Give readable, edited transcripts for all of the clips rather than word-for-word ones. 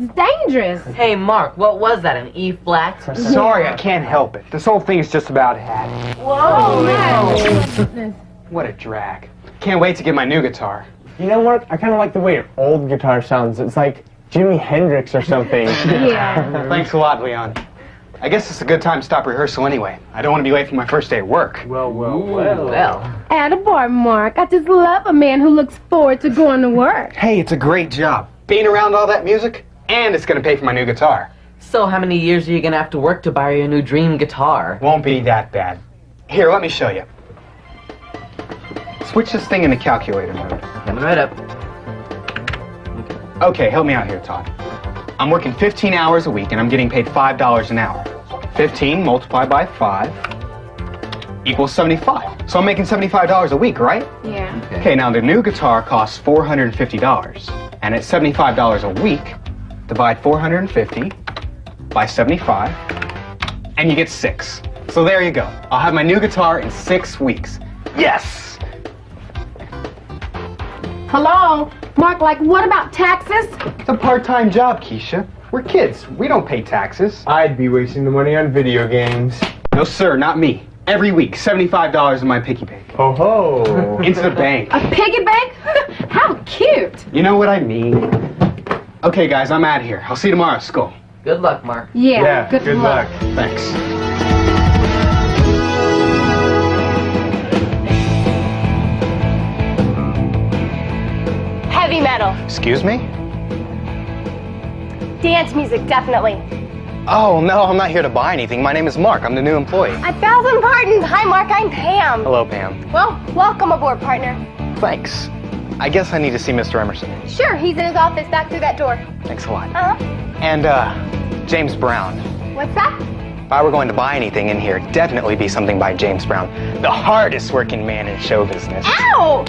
It's dangerous. Hey, Mark, what was that, an E flat? Sorry, I can't help it. This whole thing's just about had. Whoa, man. What a drag. Can't wait to get my new guitar. You know, Mark, I kind of like the way your old guitar sounds. It's like Jimi Hendrix or something. Yeah. Thanks a lot, Leon. I guess it's a good time to stop rehearsal anyway. I don't want to be late for my first day at work. Well. Attaboy, Mark. I just love a man who looks forward to going to work. Hey, it's a great job. Being around all that music, and it's going to pay for my new guitar. So how many years are you going to have to work to buy your new dream guitar? Won't be that bad. Here, let me show you. Switch this thing into calculator mode. Coming right up. Okay, help me out here, Todd. I'm working 15 hours a week and I'm getting paid $5 an hour. 15 multiplied by 5 equals 75. So I'm making $75 a week, right? Yeah. Okay, now the new guitar costs $450. And at $75 a week, divide 450 by 75, and you get 6. So there you go. I'll have my new guitar in 6 weeks. Yes! Hello? Mark, like, what about taxes? It's a part-time job, Keisha. We're kids. We don't pay taxes. I'd be wasting the money on video games. No, sir, not me. Every week, $75 in my piggy bank. Oh ho! Into the bank. A piggy bank? How cute. You know what I mean. Okay, guys, I'm out of here. I'll see you tomorrow at school. Good luck, Mark. Yeah, good luck. Thanks. Heavy metal. Excuse me? Dance music, definitely. Oh, no, I'm not here to buy anything. My name is Mark. I'm the new employee. 1,000 pardons. Hi, Mark. I'm Pam. Hello, Pam. Well, welcome aboard, partner. Thanks. I guess I need to see Mr. Emerson. Sure, he's in his office back through that door. Thanks a lot. Uh-huh. And, James Brown. What's that? If I were going to buy anything in here, it'd definitely be something by James Brown, the hardest working man in show business. Ow!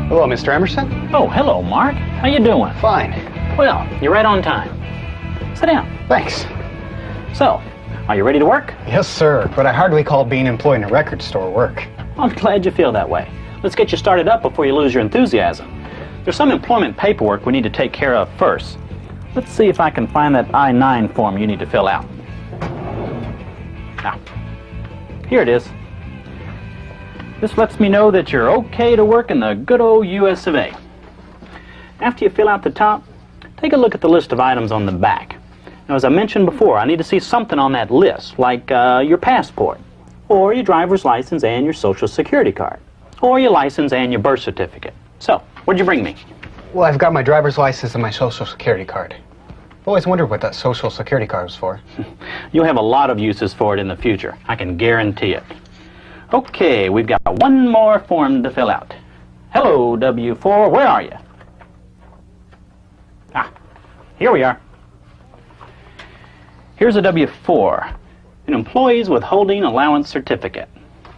Hello, Mr. Emerson. Oh, hello, Mark. How you doing? Fine. Well, you're right on time. Sit down. Thanks. So, are you ready to work? Yes, sir, but I hardly call being employed in a record store work. I'm glad you feel that way. Let's get you started up before you lose your enthusiasm. There's some employment paperwork we need to take care of first. Let's see if I can find that I-9 form you need to fill out. Now, here it is. This lets me know that you're okay to work in the good old US of A. After you fill out the top, take a look at the list of items on the back. Now, as I mentioned before, I need to see something on that list, like your passport, or your driver's license and your social security card, or your license and your birth certificate. So, what'd you bring me? Well, I've got my driver's license and my social security card. I've always wondered what that social security card was for. You'll have a lot of uses for it in the future. I can guarantee it. Okay, we've got one more form to fill out. Hello, W4, where are you? Ah, here we are. Here's a W4, an employee's withholding allowance certificate.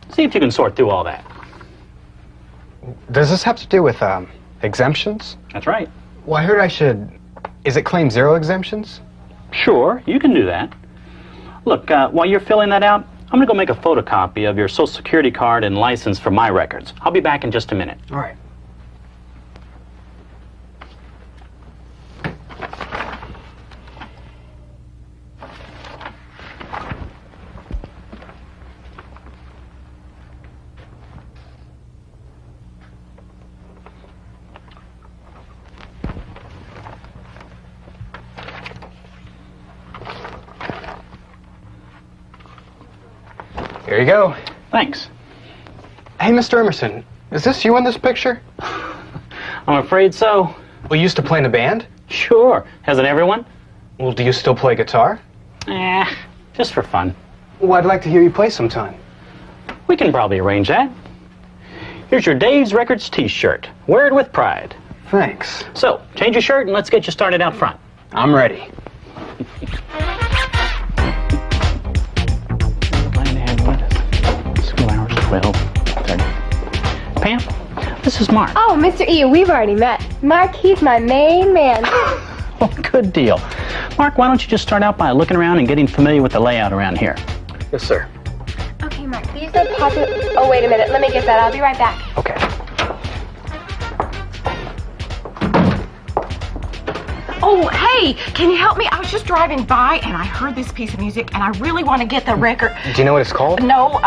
See if you can sort through all that. Does this have to do with, exemptions? That's right. Well, I heard I should... Is it claim 0 exemptions? Sure, you can do that. Look, while you're filling that out, I'm going to go make a photocopy of your social security card and license for my records. I'll be back in just a minute. All right. Here you go. Thanks. Hey, Mr. Emerson, is this you in this picture? I'm afraid so. We used to play in a band? Sure. Hasn't everyone? Well, do you still play guitar? Just for fun. Well, I'd like to hear you play sometime. We can probably arrange that. Here's your Dave's Records t-shirt. Wear it with pride. Thanks. So, change your shirt and let's get you started out front. I'm ready. School hours 12:30. Pam, this is Mark. Oh, Mr. E, we've already met. Mark, he's my main man. Oh, good deal. Mark, why don't you just start out by looking around and getting familiar with the layout around here? Yes, sir. Okay, Mark, these the popular... Oh, wait a minute. Let me get that. I'll be right back. Okay. Oh, hey, can you help me? I was just driving by and I heard this piece of music and I really want to get the record. Do you know what it's called? No,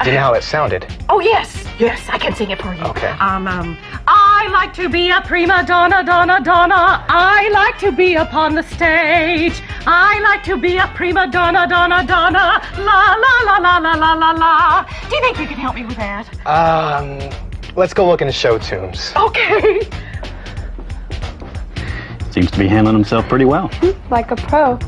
Do you know how it sounded? oh, yes, I can sing it for you. Okay. I like to be a prima donna, donna, donna. I like to be upon the stage. I like to be a prima donna, donna, donna. La, la, la, la, la, la, la, la. Do you think you can help me with that? Let's go look in the show tunes. Okay. Seems to be handling himself pretty well. Like a pro.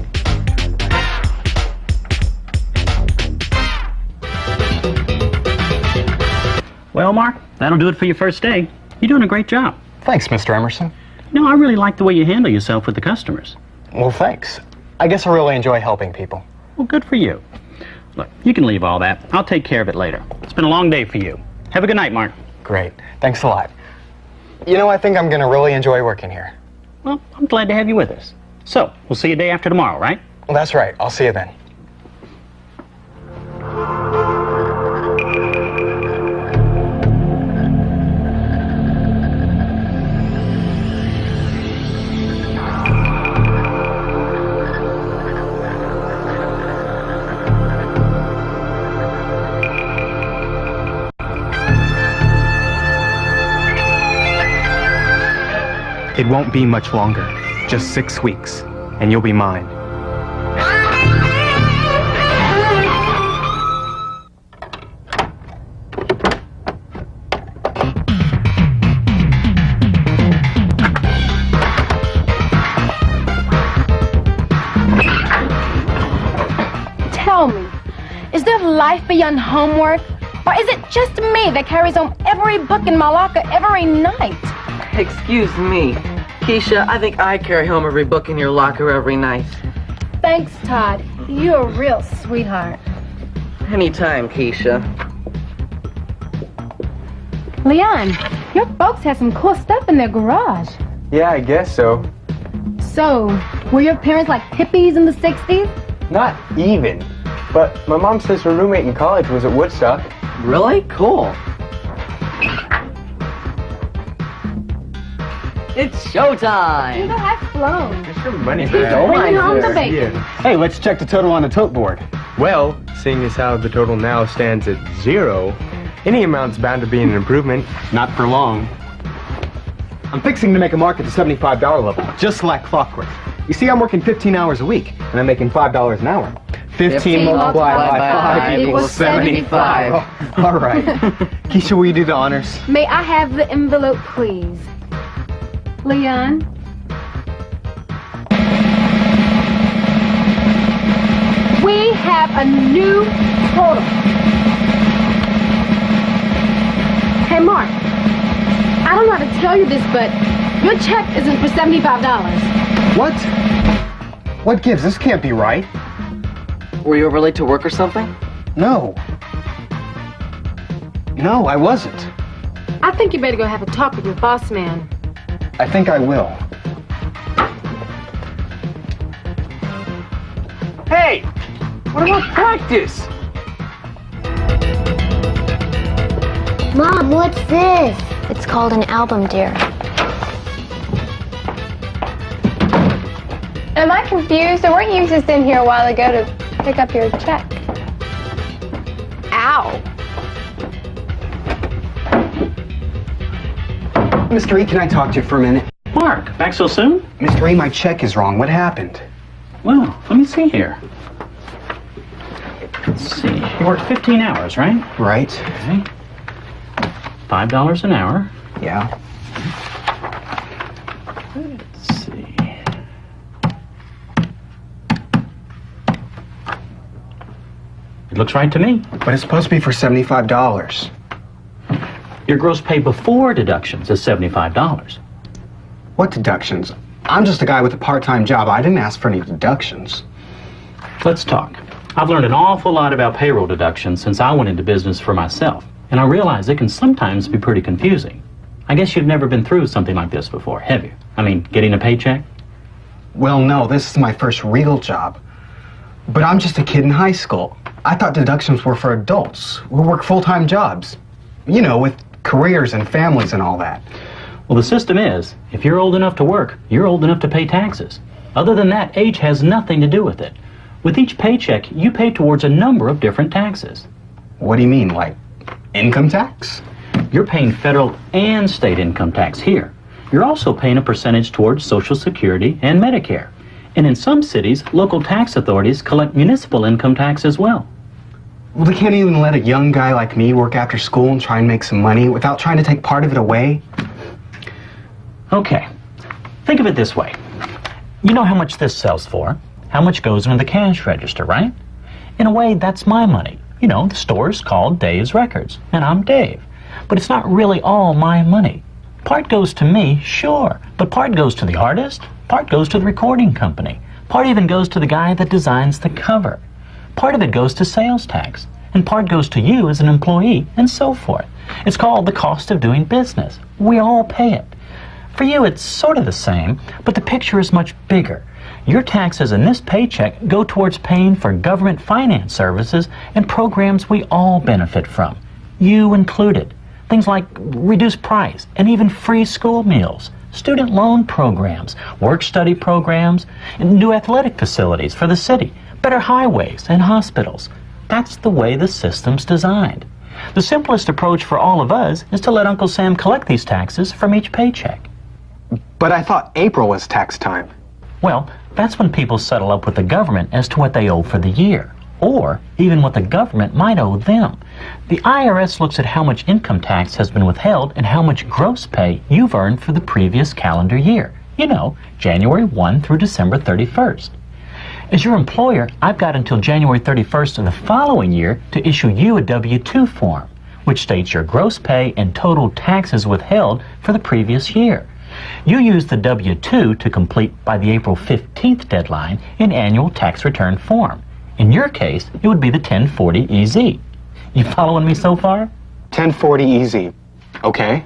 Well, Mark, that'll do it for your first day. You're doing a great job. Thanks, Mr. Emerson. You know, I really like the way you handle yourself with the customers. Well, thanks. I guess I really enjoy helping people. Well, good for you. Look, you can leave all that. I'll take care of it later. It's been a long day for you. Have a good night, Mark. Great. Thanks a lot. You know, I think I'm going to really enjoy working here. Well, I'm glad to have you with us. So, we'll see you day after tomorrow, right? Well, that's right. I'll see you then. It won't be much longer. Just 6 weeks, and you'll be mine. Tell me, is there life beyond homework? Or is it just me that carries home every book in my locker every night? Excuse me. Keisha, I think I carry home every book in your locker every night. Thanks, Todd. You're a real sweetheart. Anytime, Keisha. Leon, your folks have some cool stuff in their garage. Yeah, I guess so. So, were your parents like hippies in the 60s? Not even. But my mom says her roommate in college was at Woodstock. Really? Cool. It's showtime! I've flown. There's some money Bring home the bacon. Hey, let's check the total on the tote board. Well, seeing as how the total now stands at 0, any amount's bound to be an improvement. Not for long. I'm fixing to make a mark at the $75 level, just like clockwork. You see, I'm working 15 hours a week, and I'm making $5 an hour. 15 multiplied by 5 equals 75. Oh, all right. Keisha, will you do the honors? May I have the envelope, please? Leon? We have a new total. Hey, Mark. I don't know how to tell you this, but your check isn't for $75. What? What gives? This can't be right. Were you over late to work or something? No. No, I wasn't. I think you better go have a talk with your boss man. I think I will. Hey! What about practice? Mom, what's this? It's called an album, dear. Am I confused? Or weren't you just in here a while ago to pick up your check? Ow. Mr. E, can I talk to you for a minute? Mark, back so soon? Mr. E, my check is wrong. What happened? Well, let me see here. Let's see. You worked 15 hours, right? Right. Okay. $5 an hour. Yeah. Let's see. It looks right to me. But it's supposed to be for $75. Your gross pay before deductions is $75. What deductions? I'm just a guy with a part-time job. I didn't ask for any deductions. Let's talk. I've learned an awful lot about payroll deductions since I went into business for myself, and I realize it can sometimes be pretty confusing. I guess you've never been through something like this before, have you? I mean, getting a paycheck? Well, no, this is my first real job. But I'm just a kid in high school. I thought deductions were for adults who work full-time jobs. You know, with careers and families and all that. Well, the system is, if you're old enough to work, you're old enough to pay taxes. Other than that, age has nothing to do with it. With each paycheck, you pay towards a number of different taxes. What do you mean, like income tax? You're paying federal and state income tax here. You're also paying a percentage towards Social Security and Medicare. And in some cities, local tax authorities collect municipal income tax as well. Well, they can't even let a young guy like me work after school and try and make some money without trying to take part of it away? Okay, think of it this way. You know how much this sells for, how much goes into the cash register, right? In a way, that's my money. You know, the store's called Dave's Records, and I'm Dave. But it's not really all my money. Part goes to me, sure, but part goes to the artist, part goes to the recording company, part even goes to the guy that designs the cover. Part of it goes to sales tax, and part goes to you as an employee, and so forth. It's called the cost of doing business. We all pay it. For you, it's sort of the same, but the picture is much bigger. Your taxes in this paycheck go towards paying for government finance services and programs we all benefit from, you included. Things like reduced price and even free school meals, student loan programs, work-study programs, and new athletic facilities for the city, better highways and hospitals. That's the way the system's designed. The simplest approach for all of us is to let Uncle Sam collect these taxes from each paycheck. But I thought April was tax time. Well, that's when people settle up with the government as to what they owe for the year, or even what the government might owe them. The IRS looks at how much income tax has been withheld and how much gross pay you've earned for the previous calendar year. You know, January 1 through December 31st. As your employer, I've got until January 31st of the following year to issue you a W-2 form, which states your gross pay and total taxes withheld for the previous year. You use the W-2 to complete by the April 15th deadline an annual tax return form. In your case, it would be the 1040-EZ. You following me so far? 1040-EZ. Okay.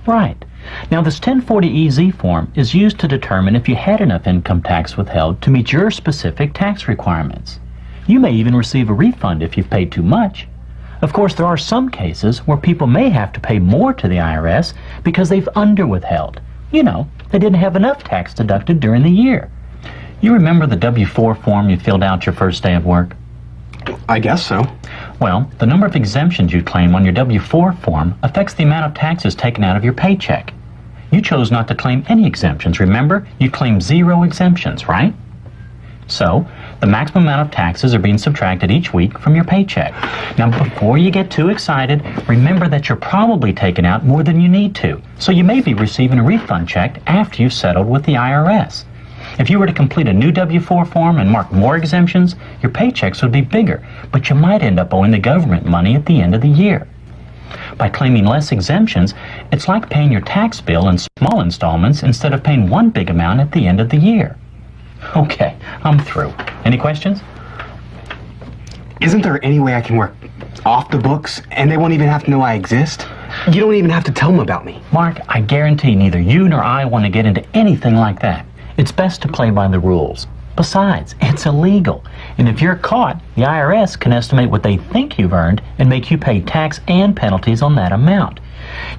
Right. Now, this 1040-EZ form is used to determine if you had enough income tax withheld to meet your specific tax requirements. You may even receive a refund if you've paid too much. Of course, there are some cases where people may have to pay more to the IRS because they've underwithheld. You know, they didn't have enough tax deducted during the year. You remember the W-4 form you filled out your first day of work? I guess so. Well, the number of exemptions you claim on your W-4 form affects the amount of taxes taken out of your paycheck. You chose not to claim any exemptions, remember? You claimed 0 exemptions, right? So, the maximum amount of taxes are being subtracted each week from your paycheck. Now, before you get too excited, remember that you're probably taking out more than you need to, so you may be receiving a refund check after you've settled with the IRS. If you were to complete a new W-4 form and mark more exemptions, your paychecks would be bigger, but you might end up owing the government money at the end of the year. By claiming less exemptions, it's like paying your tax bill in small installments instead of paying one big amount at the end of the year. Okay, I'm through. Any questions? Isn't there any way I can work off the books and they won't even have to know I exist? You don't even have to tell them about me. Mark, I guarantee neither you nor I want to get into anything like that. It's best to play by the rules. Besides, it's illegal. And if you're caught, the IRS can estimate what they think you've earned and make you pay tax and penalties on that amount.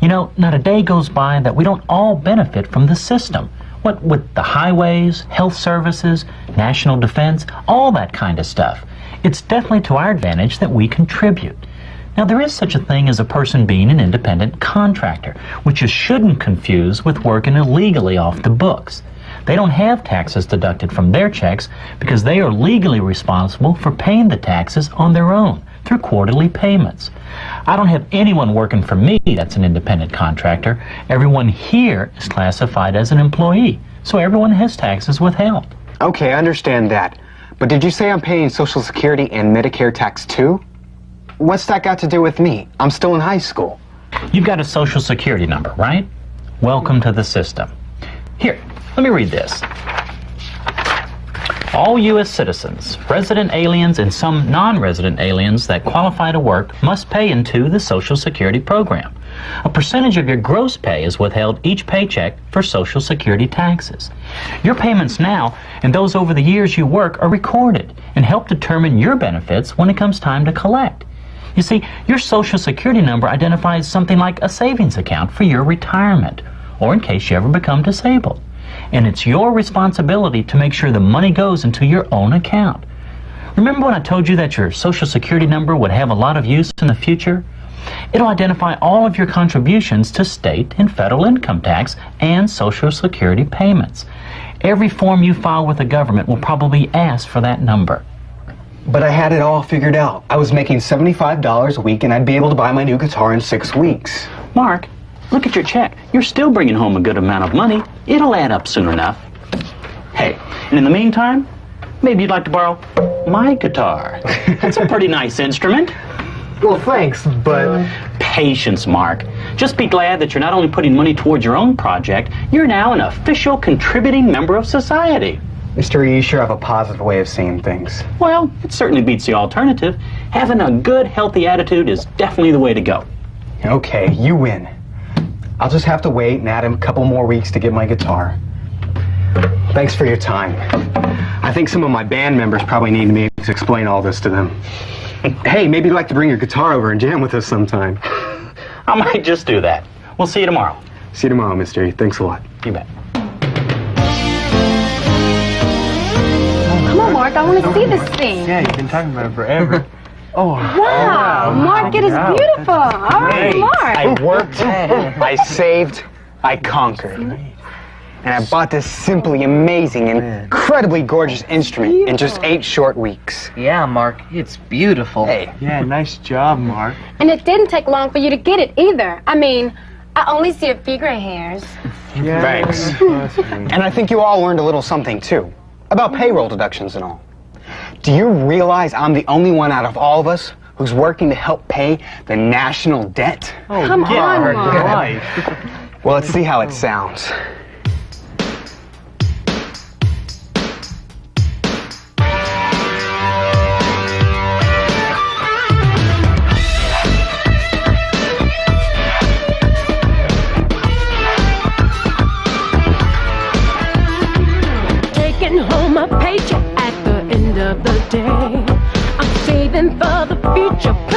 You know, not a day goes by that we don't all benefit from the system. What with the highways, health services, national defense, all that kind of stuff. It's definitely to our advantage that we contribute. Now, there is such a thing as a person being an independent contractor, which you shouldn't confuse with working illegally off the books. They don't have taxes deducted from their checks because they are legally responsible for paying the taxes on their own through quarterly payments. I don't have anyone working for me that's an independent contractor. Everyone here is classified as an employee, so everyone has taxes withheld. Okay, I understand that. But did you say I'm paying Social Security and Medicare tax too? What's that got to do with me? I'm still in high school. You've got a Social Security number, right? Welcome to the system. Here, let me read this. All U.S. citizens, resident aliens, and some non-resident aliens that qualify to work must pay into the Social Security program. A percentage of your gross pay is withheld each paycheck for Social Security taxes. Your payments now and those over the years you work are recorded and help determine your benefits when it comes time to collect. You see, your Social Security number identifies something like a savings account for your retirement or in case you ever become disabled. And it's your responsibility to make sure the money goes into your own account. Remember when I told you that your Social Security number would have a lot of use in the future? It'll identify all of your contributions to state and federal income tax and Social Security payments. Every form you file with the government will probably ask for that number. But I had it all figured out. I was making $75 a week and I'd be able to buy my new guitar in 6 weeks. Mark, look at your check. You're still bringing home a good amount of money. It'll add up soon enough. Hey, and in the meantime, maybe you'd like to borrow my guitar. That's a pretty nice instrument. Well, thanks, but... Patience, Mark. Just be glad that you're not only putting money towards your own project, you're now an official contributing member of society. Mr. E, you sure have a positive way of seeing things. Well, it certainly beats the alternative. Having a good, healthy attitude is definitely the way to go. Okay, you win. I'll just have to wait and add a couple more weeks to get my guitar. Thanks for your time. I think some of my band members probably need me to explain all this to them. Hey, maybe you'd like to bring your guitar over and jam with us sometime. I might just do that. We'll see you tomorrow. See you tomorrow, Mr. E. Thanks a lot. You bet. Come on, Mark, I want to see this thing. Yeah, you've been talking about it forever. Wow, Mark, it is beautiful. All right, Mark. I worked, I saved, I conquered. And I bought this simply amazing and incredibly gorgeous instrument in just 8 short weeks. Yeah, Mark, it's beautiful. Hey. Yeah, nice job, Mark. And it didn't take long for you to get it either. I mean, I only see a few gray hairs. Yeah, Thanks. Thanks. And I think you all learned a little something too, about payroll deductions and all. Do you realize I'm the only one out of all of us who's working to help pay the national debt? Come on, Mark. Life. Well, let's see how it sounds. Taking home a paycheck at the end of the day. I'm saving for the future.